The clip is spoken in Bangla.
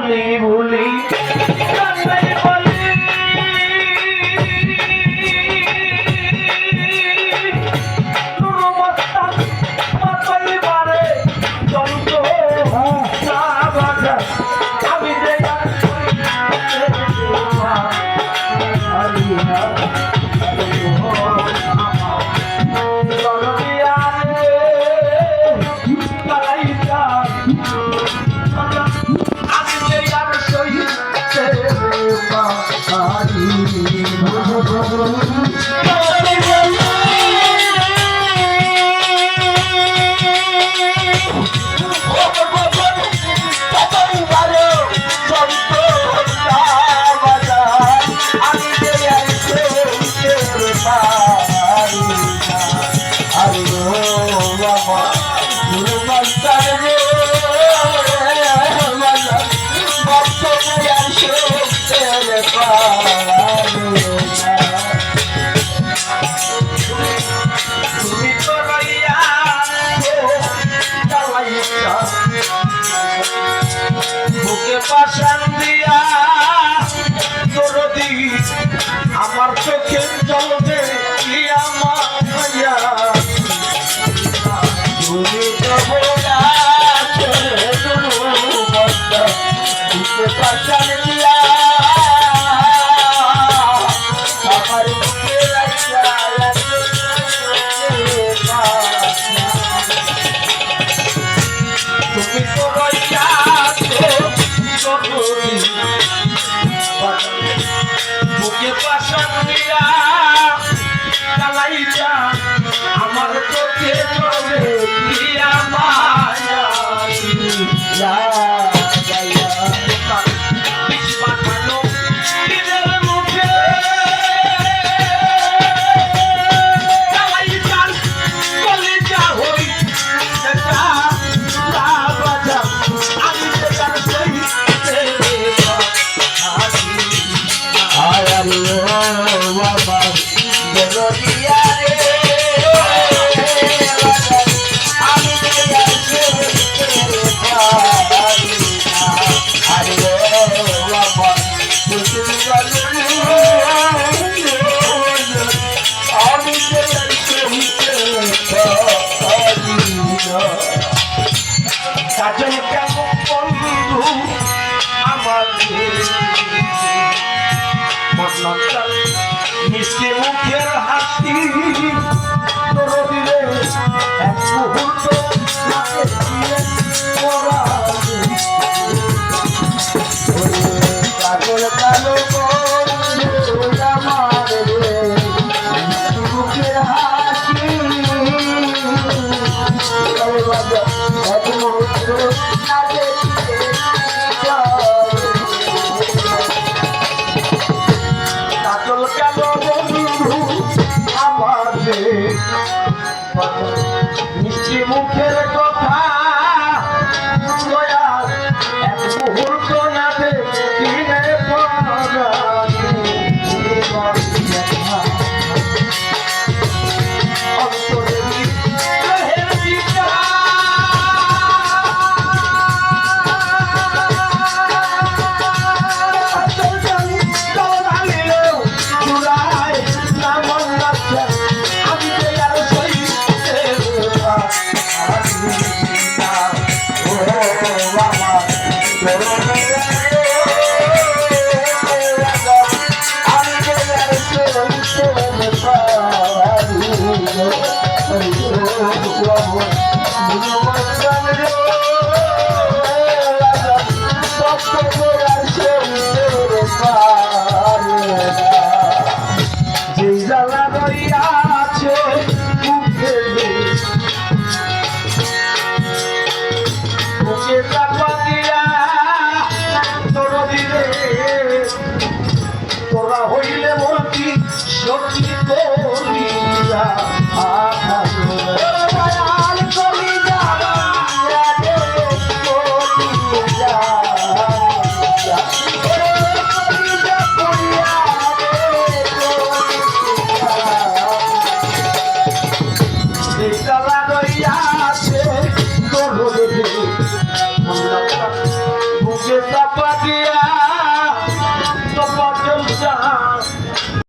ভুলি আমার চোখের জল দেখিয়া মায়া তুমি তো বলাছো বুকে পাশান দিয়া আমার বুকে তুমি তো রইয়াছো বুকে পাশান দিয়া কালাইয়া আমার চোখে চলে দিয়া মায়া মিষ্টি মুখের হাসি তোর দিলে এক মুহূর্ত কালো কালো আমার মুখের হাসি এক মুহূর্ত মিষ্টি মুখের কথা এক মুহূর্ত না দেখিলে তোরা হইলে মন্ত্রী সখী করিয়া बादिया तो बदल जा